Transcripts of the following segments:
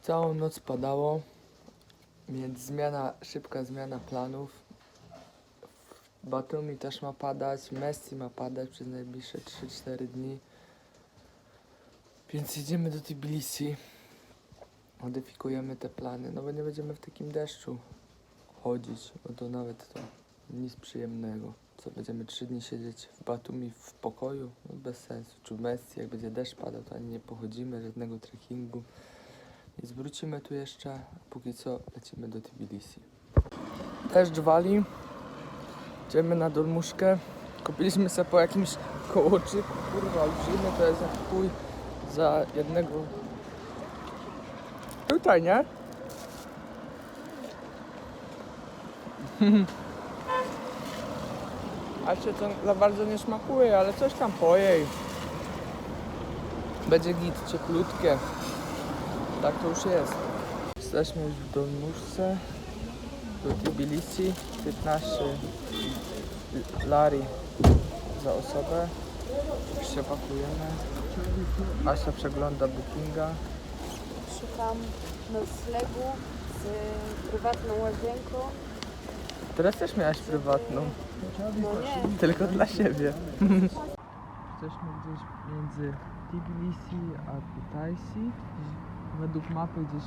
Całą noc padało, więc szybka zmiana planów. W Batumi też ma padać, Messi ma padać przez najbliższe 3-4 dni. Więc jedziemy do Tbilisi, modyfikujemy te plany, no bo nie będziemy w takim deszczu chodzić, no to nawet to nic przyjemnego. Co, będziemy 3 dni siedzieć w Batumi w pokoju? No bez sensu. Czy Messi, jak będzie deszcz padał, to ani nie pochodzimy, żadnego trekkingu. Więc wrócimy tu jeszcze, póki co lecimy do Tbilisi. Deszcz wali, idziemy na Dolmuszkę. Kupiliśmy sobie po jakimś kołoczyku, kurwa, olbrzymy, to jest jak chuj za jednego. Tutaj, nie? A się to za bardzo nie smakuje, ale coś tam pojej. Będzie git, cieplutkie. Tak to już jest. Jesteśmy już w Dolmuszce, do Tbilisi, 15 lari za osobę. Już się pakujemy. Asia przegląda bookinga. Szukam noclegu z prywatną łazienką. Teraz też miałaś prywatną, No nie, tylko dla siebie. Jesteśmy gdzieś między Tbilisi a Kutaisi. Według mapy gdzieś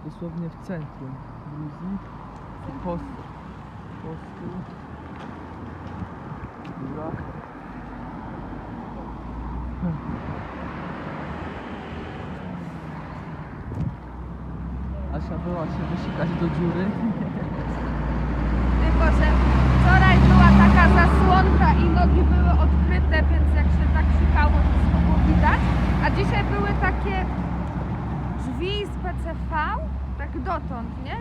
dosłownie w centrum Gruzji. I postu. Góra. Asia była się wysikać do dziury. tylko że wczoraj była taka zasłonka i nogi były odkryte, więc jak się tak sikało, to wszystko było widać. A dzisiaj były takie drzwi z PCV, tak dotąd, nie?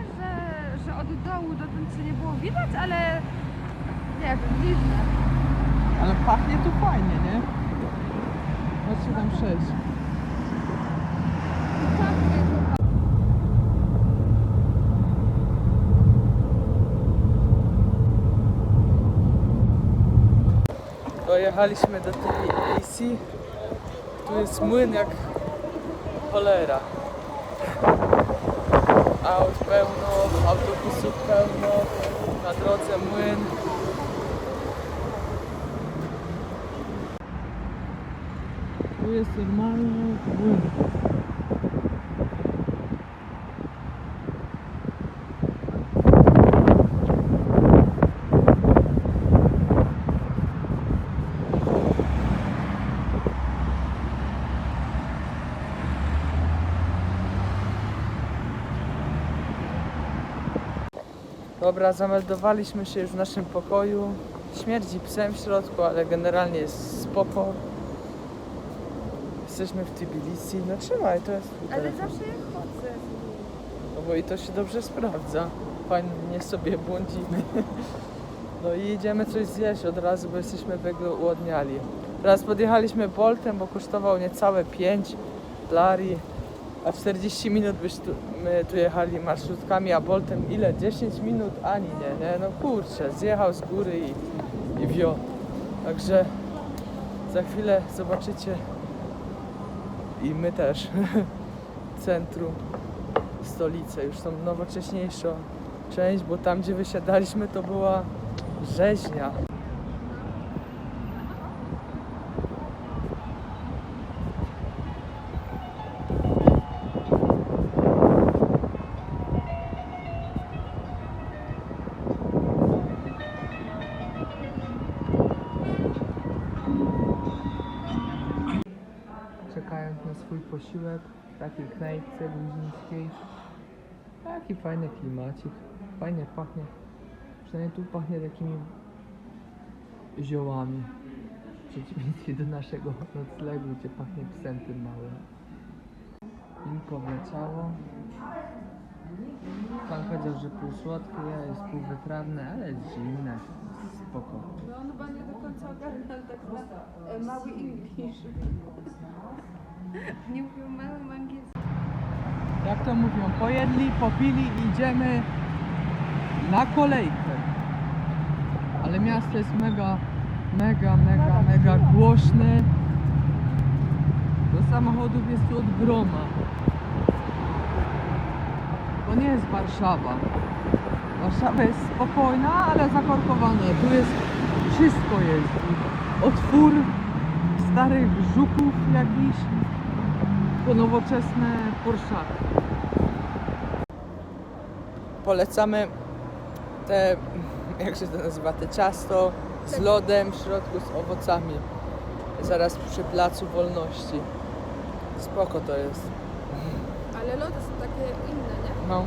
Że od dołu dotąd się nie było widać, ale nie wiem, dziwne. Ale pachnie tu fajnie, nie? Chodźcie tam przejść. Dojechaliśmy do Tbilisi. Tu jest młyn jak cholera. Aut pełno, autobusów pełno, na drodze młyn. Tu jest normalny młyn. Dobra, zameldowaliśmy się już w naszym pokoju. Śmierdzi psem w środku, ale generalnie jest spoko. Jesteśmy w Tbilisi. No trzymaj, to jest twój Ale telefon. zawsze jak chodzę. No bo i to się dobrze sprawdza. Fajnie sobie błądzimy. No i idziemy coś zjeść od razu, bo jesteśmy wygłodniali. Teraz podjechaliśmy Boltem, bo kosztował niecałe 5 lari. A 40 minut my tu jechali marszrutkami, a Boltem ile? 10 minut? Ani nie, nie? No kurczę, zjechał z góry i wio. Także za chwilę zobaczycie i my też centrum, stolicę, już tą nowocześniejszą część, bo tam gdzie wysiadaliśmy to była rzeźnia. Czekając na swój posiłek w takiej knajpce gruzińskiej. Taki fajny klimacik, fajnie pachnie. Przynajmniej tu pachnie takimi ziołami. W przeciwieństwie do naszego noclegu, gdzie pachnie psem tym małym. Winko wleciało. Pan powiedział, że pół słodkie, jest pół wytrawne, ale jest zimne. Spoko. No on chyba nie do końca ogarnął tak na mały English. Nie mówią małym angielskim. Jak to mówią, pojedli, popili i idziemy na kolejkę. Ale miasto jest mega głośne. Do samochodów jest tu od groma. To nie jest Warszawa. Warszawa jest spokojna, ale zakorkowana. Tu jest wszystko jest. Od fur, starych żuków jakichś, po nowoczesne Porszaki. Polecamy te, jak się to nazywa, te ciasto z lodem w środku z owocami. Zaraz przy Placu Wolności. Spoko to jest. Ale lody są takie inne, nie? No.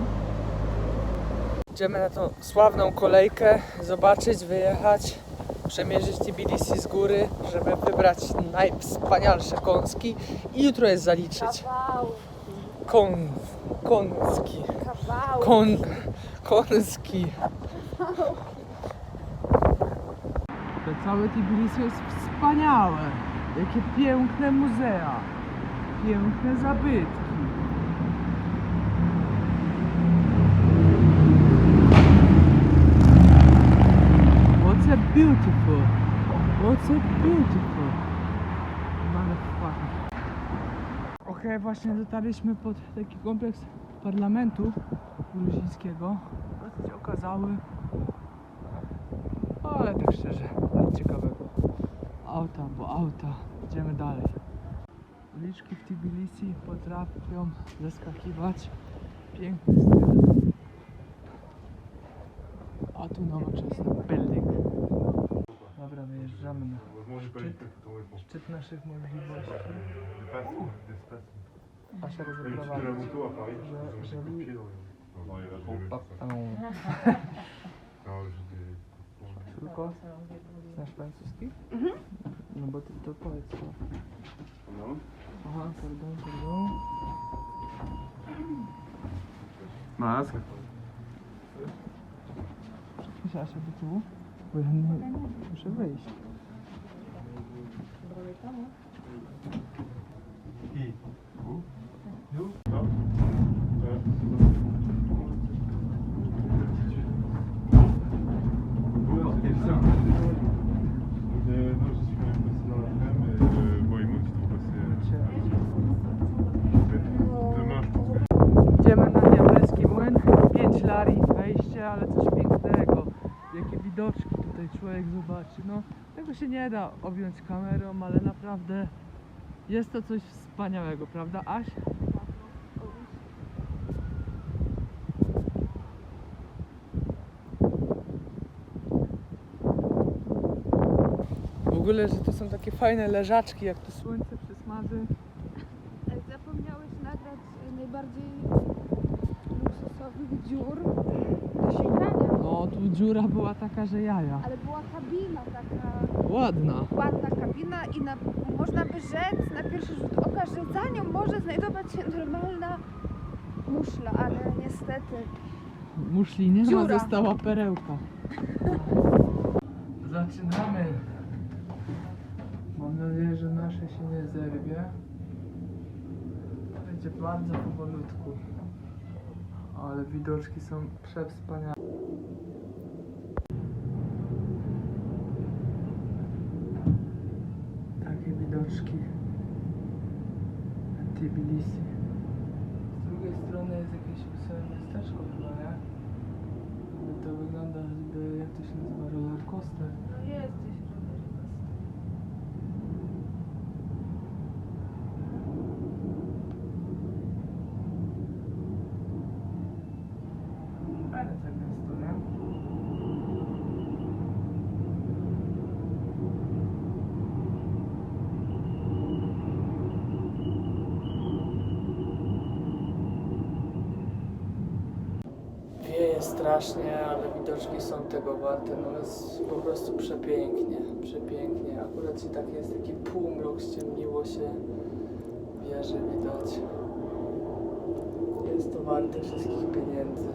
Idziemy na tą sławną kolejkę, zobaczyć, wyjechać, przemierzyć Tbilisi z góry, żeby wybrać najwspanialsze kąski i jutro je zaliczyć. Kąski. Kąski. To całe Tbilisi jest wspaniałe. Jakie piękne muzea. Piękne zabytki. What's a beautiful? What's a beautiful? Motherfucker. Okej, właśnie dotarliśmy pod taki kompleks parlamentu gruzińskiego. Dosyć okazały. Ale tak szczerze, nic ciekawego. Auta, bo auta. Idziemy dalej. Uliczki w Tbilisi potrafią zaskakiwać. Piękny styl. A tu nowoczesny building. Dobra, wyjeżdżamy na szczyt naszych możliwości. Asia rozebrała, że Córko, znasz francuski? No bo ty to powiedz co. Aha, pardon. Mask. Przejdźmy Asia do tyłu, bo ja muszę wyjść. Idziemy na diabelski młyn, 5 lari wejście, ale coś pięknego. Jakie widoczki tutaj człowiek zobaczy. No, tego się nie da objąć kamerą, ale naprawdę jest to coś wspaniałego, prawda Aś? W ogóle, że to są takie fajne leżaczki, jak to słońce przysmaży. Zapomniałeś nagrać najbardziej luksusowych dziur do sięgania. No, tu dziura była taka, że jaja. Ale była kabina taka Ładna. ładna kabina i można by rzec na pierwszy rzut oka, że za nią może znajdować się normalna muszla, ale niestety. Muszli nie ma, Dziura. została perełka. Zaczynamy. Mam nadzieję, że nasze się nie zerwie. Będzie bardzo powolutku. Ale widoczki są przewspaniałe. Takie widoczki na Tbilisi. Z drugiej strony jest jakieś wesołe miasteczko chyba, nie? Ale to wygląda jakby, jak to się nazywa, roller coaster. No jest gdzieś Fajne to miasto, nie? Wieje strasznie, ale widoczki są tego warte, no jest po prostu przepięknie, przepięknie. Akurat się tak jest taki półmrok, ściemniło się, wieże widać. Jest to warte wszystkich pieniędzy.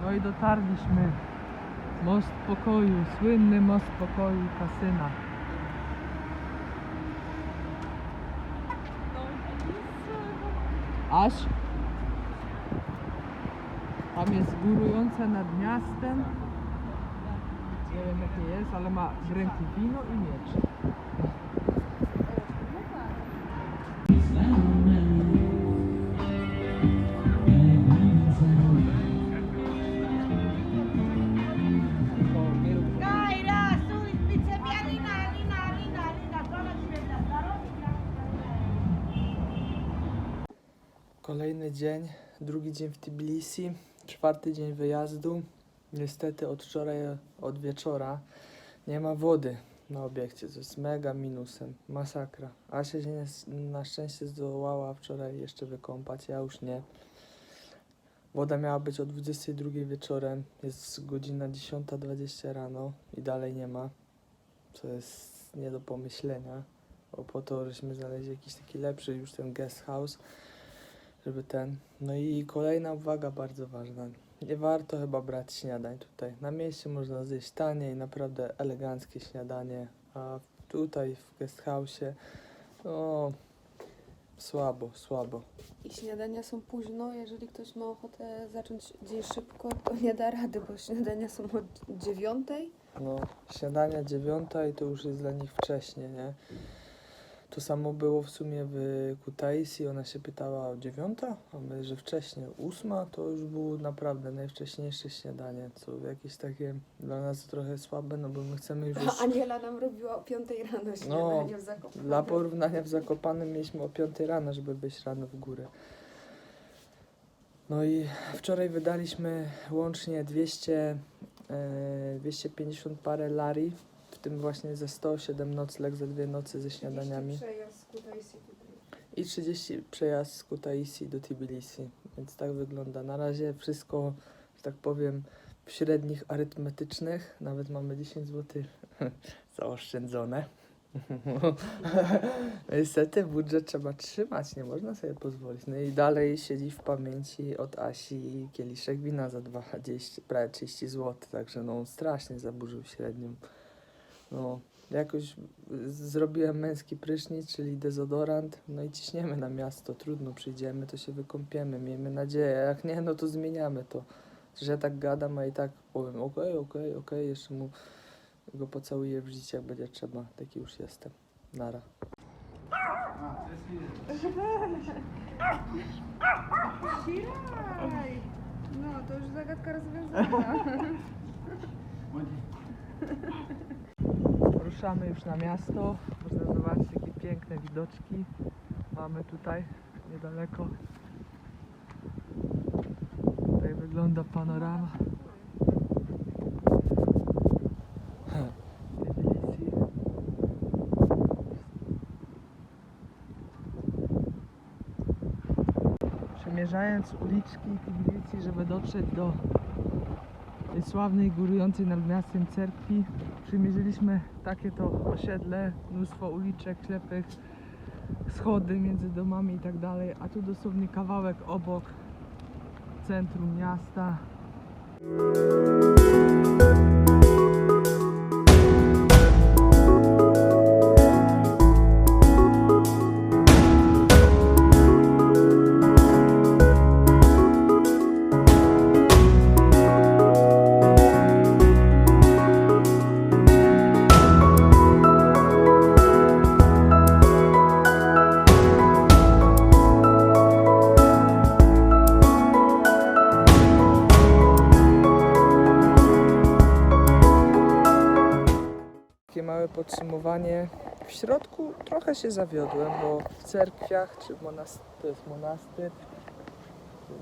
No i dotarliśmy. Most Pokoju, słynny Most Pokoju i kasyna. Aż tam jest górująca nad miastem. Nie wiem jakie jest, ale ma w ręku wino i miecz. Kaira, sui, pizzeria, Lina, zona świetna, Kolejny dzień, drugi dzień w Tbilisi, czwarty dzień wyjazdu. Niestety od wczoraj, od wieczora nie ma wody na obiekcie, co jest mega minusem, masakra. Asia się na szczęście zdołała wczoraj jeszcze wykąpać, ja już nie. Woda miała być o 22 wieczorem, jest godzina 10:20 rano i dalej nie ma, co jest nie do pomyślenia. Bo po to, żeśmy znaleźli jakiś taki lepszy już ten guest house, żeby ten. No i kolejna uwaga bardzo ważna. Nie warto chyba brać śniadań tutaj. Na mieście można zjeść taniej, naprawdę eleganckie śniadanie, a tutaj w guest house'ie no słabo. I śniadania są późno, jeżeli ktoś ma ochotę zacząć dzień szybko, to nie da rady, bo śniadania są od 9. No, śniadania 9 i to już jest dla nich wcześnie, nie? To samo było w sumie w Kutaisi, ona się pytała o 9, a my, że wcześniej 8 to już było naprawdę najwcześniejsze śniadanie, co jakieś takie dla nas trochę słabe, no bo my chcemy już... A Aniela nam robiła o 5 rano śniadanie w Zakopanem. Dla porównania w Zakopanem mieliśmy o 5 rano, żeby wyjść rano w górę. No i wczoraj wydaliśmy łącznie 250 parę lari, w tym właśnie ze 107 nocleg za 2 noce ze śniadaniami. Przejazd z Kutaisi tutaj. I 30 przejazd z Kutaisi do Tbilisi, więc tak wygląda. Na razie wszystko, że tak powiem, w średnich arytmetycznych, nawet mamy 10 zł zaoszczędzone. Niestety budżet trzeba trzymać, nie można sobie pozwolić. No i dalej siedzi w pamięci od Asi kieliszek wina za 20, prawie 30 zł, także no strasznie zaburzył średnią. No, jakoś zrobiłem męski prysznic, czyli dezodorant, no i ciśniemy na miasto, trudno, przyjdziemy, to się wykąpiemy, miejmy nadzieję, jak nie, no to zmieniamy to. Że ja tak gadam, a i tak powiem okej, jeszcze mu go pocałuję w życie, jak będzie trzeba, taki już jestem. Nara. Siraj! No, to już zagadka rozwiązana. Ruszamy już na miasto, można zobaczyć jakie piękne widoczki mamy tutaj niedaleko. Tutaj wygląda panorama Tbilisi. Przemierzając uliczki Tbilisi, żeby dotrzeć do tej sławnej, górującej nad miastem cerkwi, przymierzyliśmy takie to osiedle, mnóstwo uliczek ślepych, schody między domami i tak dalej, a tu dosłownie kawałek obok centrum miasta. Takie małe podsumowanie. W środku trochę się zawiodłem, bo w cerkwiach, czy to jest monastyr,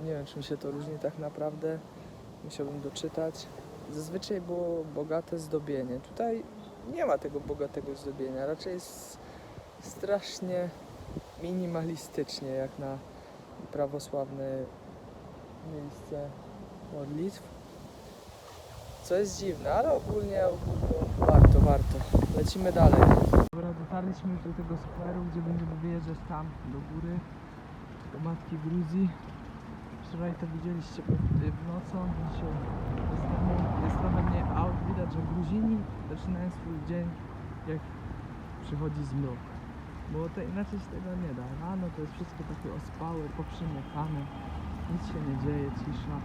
nie wiem czym się to różni tak naprawdę, musiałbym doczytać. Zazwyczaj było bogate zdobienie. Tutaj nie ma tego bogatego zdobienia, raczej jest strasznie minimalistycznie, jak na prawosławne miejsce modlitw. Co jest dziwne, ale ogólnie warto. Lecimy dalej. Dobra, dotarliśmy już do tego skweru, gdzie będziemy wyjeżdżać tam do góry, do Matki Gruzji. Wczoraj to widzieliście w nocą, dzisiaj jest trochę mniej aut. Widać, że Gruzini zaczynają swój dzień, jak przychodzi zmrok. Bo to inaczej się tego nie da. Rano to jest wszystko takie ospałe, poprzymykane. Nic się nie dzieje, cisza.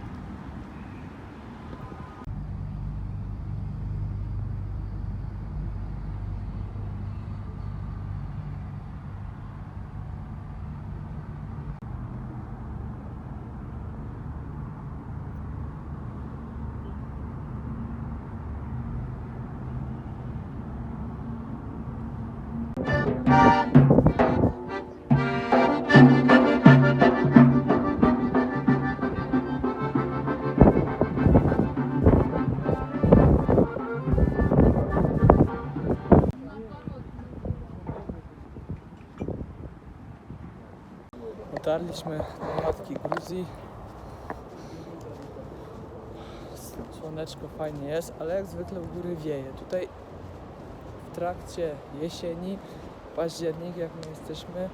Dotarliśmy do matki Gruzji. Słoneczko fajnie jest, ale jak zwykle w góry wieje. Tutaj w trakcie jesieni, październik jak my jesteśmy,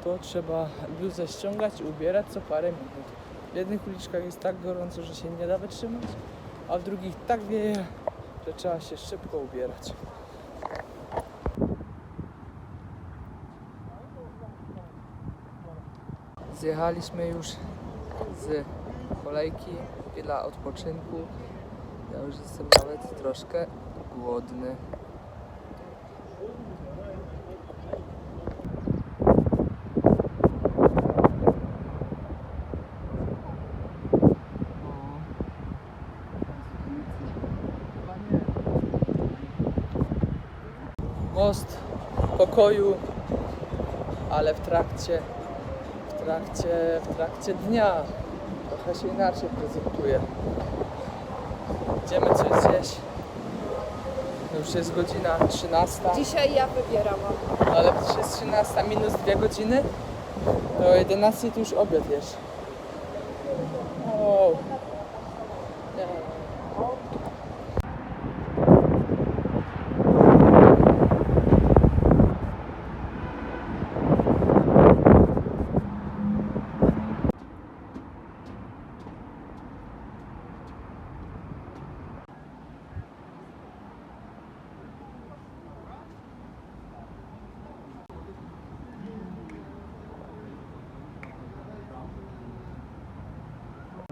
to trzeba bluzę ściągać i ubierać co parę minut. W jednych uliczkach jest tak gorąco, że się nie da wytrzymać, a w drugich tak wieje, że trzeba się szybko ubierać. Zjechaliśmy już z kolejki, chwila odpoczynku. Ja już jestem nawet troszkę głodny. Most pokoju, ale w trakcie dnia trochę się inaczej prezentuje. Idziemy coś zjeść. Już jest godzina 13. Dzisiaj ja wybierałam. Ale przecież jest 13 minus 2 godziny. To o 11 to już obiad jesz. O. Nie.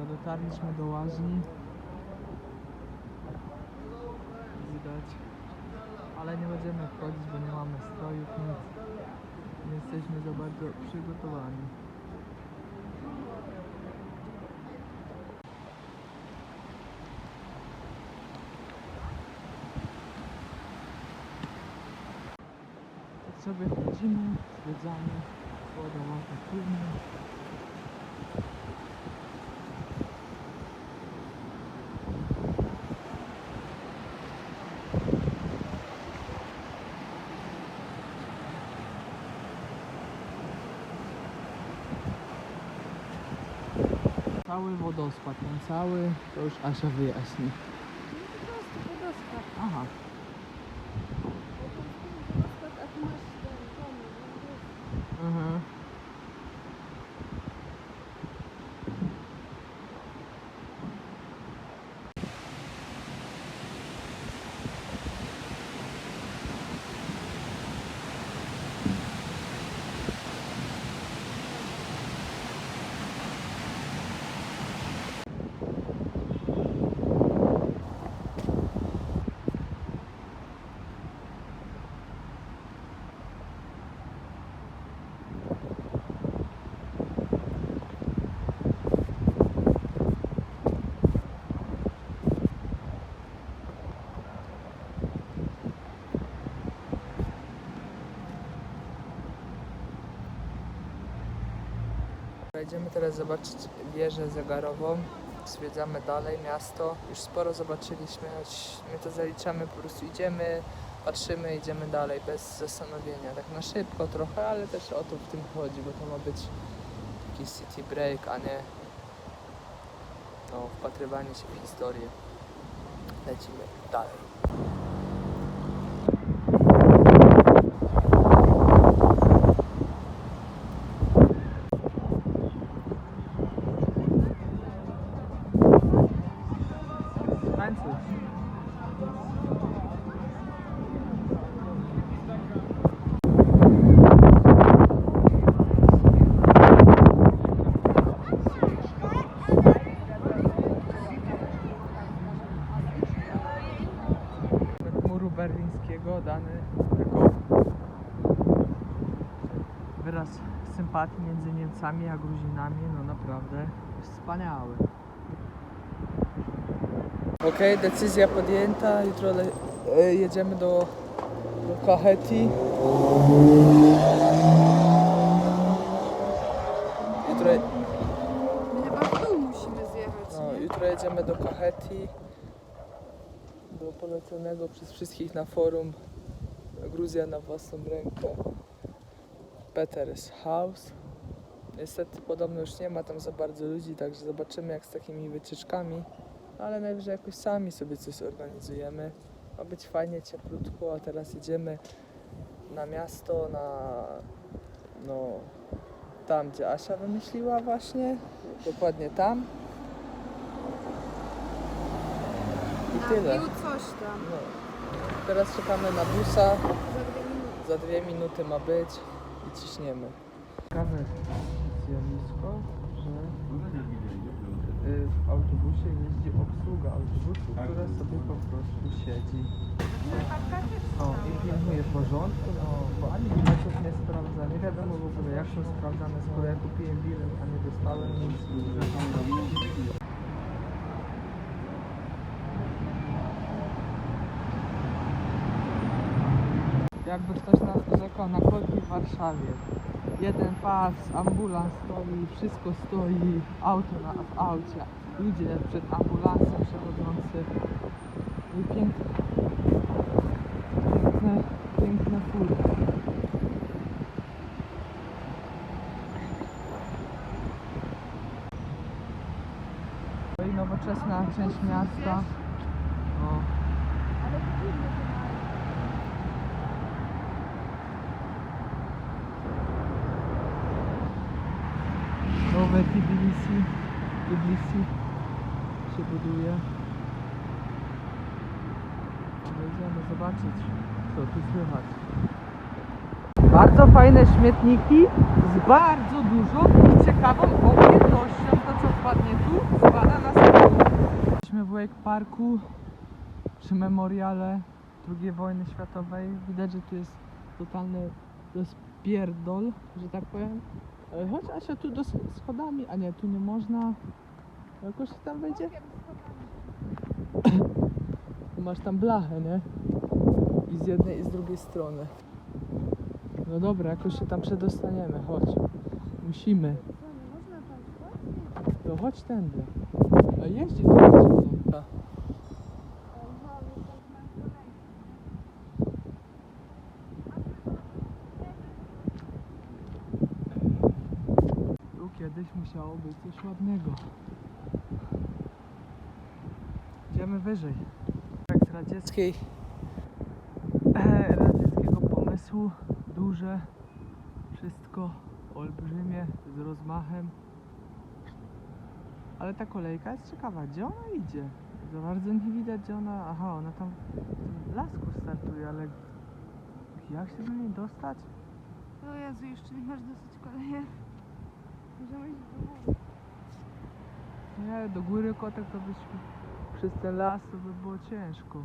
Dotarliśmy do łaźni. Widać. Ale nie będziemy wchodzić, bo nie mamy strojów, nic. Nie jesteśmy za bardzo przygotowani. Tak sobie wchodzimy, zwiedzamy. Woda ładnie płynie. Cały wodospad, ten cały, to już Asia wyjaśni. Po prostu wodospad. Aha. Wodospad, a tu masz ten domy. Mhm. Idziemy teraz zobaczyć wieżę zegarową. Zwiedzamy dalej miasto. Już sporo zobaczyliśmy, choć my to zaliczamy, po prostu idziemy, patrzymy, idziemy dalej bez zastanowienia. Tak na szybko trochę, ale też o to w tym chodzi, bo to ma być taki city break, a nie wpatrywanie się w historię. Lecimy dalej. muru berlińskiego, dany jako wyraz sympatii między Niemcami a Gruzinami. No naprawdę wspaniały. Okej, decyzja podjęta. Jutro jedziemy do Kahetty. Jutro, My chyba w dół musimy zjechać, no, jutro jedziemy do Kahetty, do poleconego przez wszystkich na forum Gruzja na własną rękę Peter's House. Niestety podobno już nie ma tam za bardzo ludzi, także zobaczymy jak z takimi wycieczkami, ale najwyżej jakoś sami sobie coś zorganizujemy. Ma być fajnie, cieplutko, a teraz jedziemy na miasto, no tam gdzie Asia wymyśliła właśnie, dokładnie tam. I tyle. Na coś tam. No. Teraz czekamy na busa, Za 2 minuty. za 2 minuty ma być i ciśniemy. Ciekawe zjawisko, że w autobusie jeździ obsługa autobusu, która sobie po prostu siedzi. No i pilnuje porządku, no bo ani biletów nie sprawdza, nie wiadomo w ogóle jak są sprawdzane, skoro ja kupiłem bilet, a nie dostałem nic. Jakby ktoś narzekał na korki w Warszawie. Jeden pas, ambulans stoi, wszystko stoi, auto w aucie, ludzie przed ambulansem przechodzący. I piękne fury. No i nowoczesna część miasta. O. Nowe Tbilisi się buduje. Będziemy zobaczyć, co tu słychać. Bardzo fajne śmietniki z bardzo dużą i ciekawą objętością. To co wpadnie tu, spada na stół. Jesteśmy w Wake Parku przy memoriale II wojny światowej. Widać, że tu jest totalny rozpierdol, że tak powiem. Chodź Asia tu schodami, a nie, tu nie można. Jakoś tam wejdzie? Masz tam blachę, nie? I z jednej i z drugiej strony. No dobra, jakoś się tam przedostaniemy, chodź. Musimy. To chodź tędy. A jeździ tu chodź. Tu kiedyś musiało być coś ładnego. Idziemy wyżej. Projekt radzieckiego pomysłu, duże, wszystko olbrzymie, z rozmachem. Ale ta kolejka jest ciekawa, gdzie ona idzie? Za bardzo nie widać, gdzie ona... Aha, ona tam w lasku startuje, ale jak się do niej dostać? O Jezu, jeszcze nie masz dosyć koleje. Możemy iść do góry. Nie, do góry kotek to byś przez ten las to by było ciężko.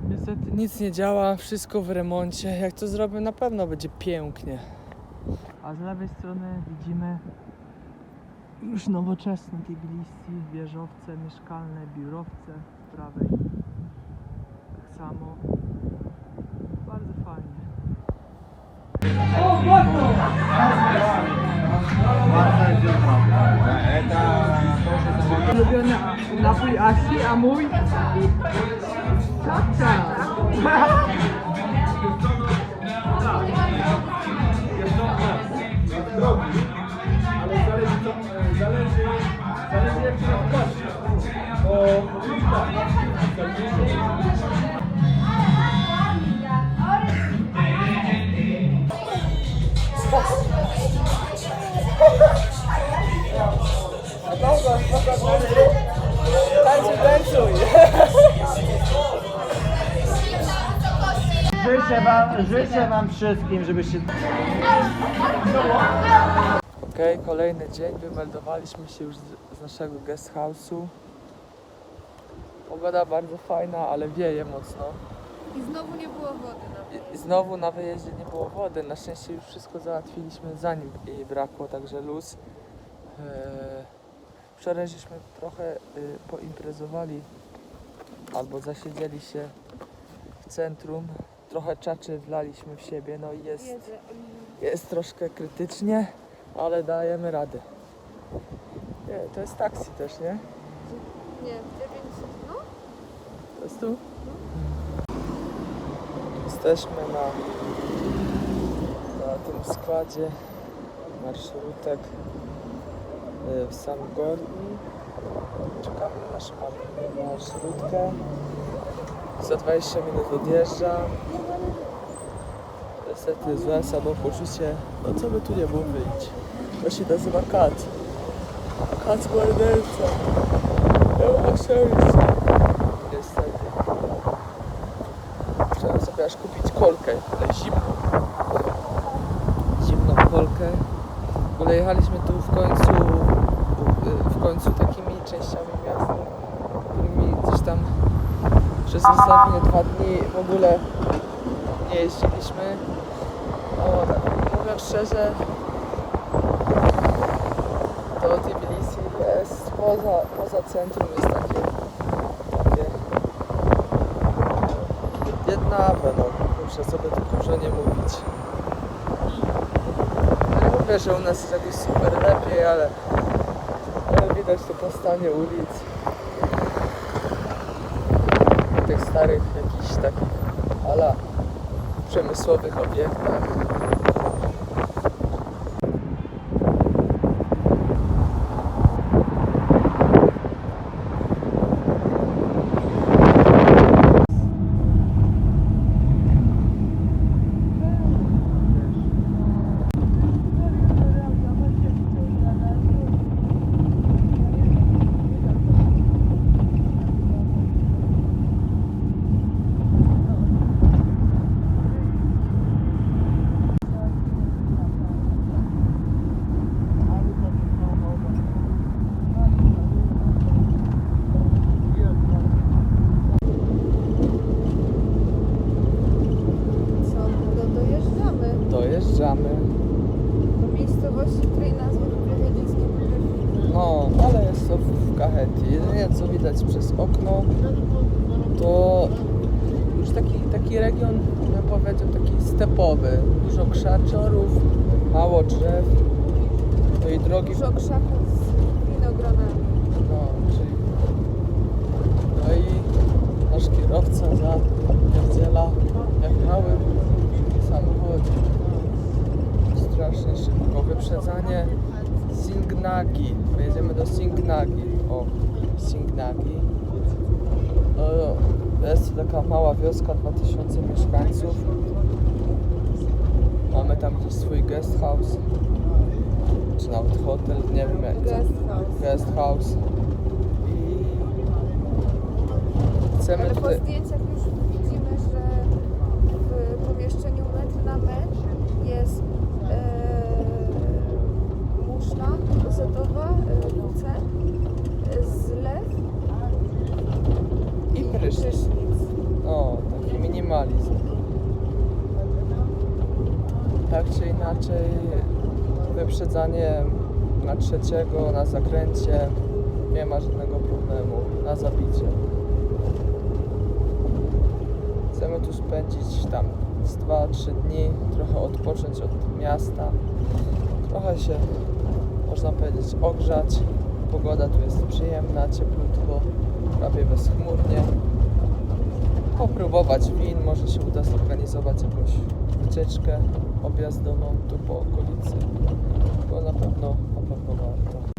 Niestety nic nie działa, wszystko w remoncie. Jak to zrobię, na pewno będzie pięknie. A z lewej strony widzimy już nowoczesne Tbilisi, wieżowce mieszkalne, biurowce z prawej. Tak samo. Bardzo fajnie. Ulubiony napój Asi, a mój? Ciapcia! Zależy jak się wkości, bo tańcuj! Życzę wam wszystkim, żebyście... Okej, kolejny dzień, wymeldowaliśmy się już z naszego guest house'u. Pogoda bardzo fajna, ale wieje mocno. I znowu nie było wody na I znowu na wyjeździe nie było wody. Na szczęście już wszystko załatwiliśmy zanim jej brakło, także luz. Wczoraj żeśmy trochę poimprezowali albo zasiedzieli się w centrum. Trochę czaczy wlaliśmy w siebie, no i jest troszkę krytycznie, ale dajemy radę. Nie, to jest taksi też, nie? Nie, 9, no? To jest tu? Jesteśmy na tym składzie marszrutek w Samgorni. Czekamy na naszą marszrutkę. Za 20 minut odjeżdża. Niestety złe samopoczucie. No co by tu nie było wyjść? To się nazywa kac. Kac morderca. Ja mam szczęście. Niestety. Trzeba sobie aż kupić kolkę, ale zimną. Zimną kolkę. W ogóle jechaliśmy tu w końcu takimi częściami miasta, którymi gdzieś tam przez ostatnie 2 dni w ogóle nie jeździliśmy. No, tak, mówiąc szczerze, to Tbilisi jest poza centrum, jest takie biednawe, no muszę sobie tu dużo nie mówić. Nie mówię, że u nas jest jakoś super lepiej, ale widać to po stanie ulic, tych starych jakichś takich ala przemysłowych obiektach. Co? No dojeżdżamy Dojeżdżamy. do miejscowości, której nazwy powiedzieć nie potrafimy. No, ale jest to w Kaheti. Jedynie co widać przez okno, to już taki region, bym powiedział, taki stepowy. Dużo krzaczorów, mało drzew. No i drogi, Dużo krzaków z winogronami. no, czyli... No i nasz kierowca zapierdziela jak mały samochód. Strasznie szybko. Wyprzedzanie Singnagi. Pojedziemy do Singnagi. O, Singnagi. No, jest to taka mała wioska, 2000 mieszkańców. Mamy tam gdzieś swój guest house. Czy nawet hotel, nie wiem jak to. Guest house. I chcemy Ale po tutaj... zdjęciach już widzimy, że w pomieszczeniu metr na metr jest muszla rozetowa, WC, zlew I prysznic. O, taki minimalizm. Tak czy inaczej, wyprzedzanie na trzeciego na zakręcie nie ma żadnego problemu na zabicie. Chcemy tu spędzić tam z 2-3 dni, trochę odpocząć od miasta, trochę się, można powiedzieć, ogrzać. Pogoda tu jest przyjemna, cieplutko, prawie bezchmurnie. Popróbować win, może się uda zorganizować jakąś wycieczkę objazdową tu po okolicy, bo na pewno warto.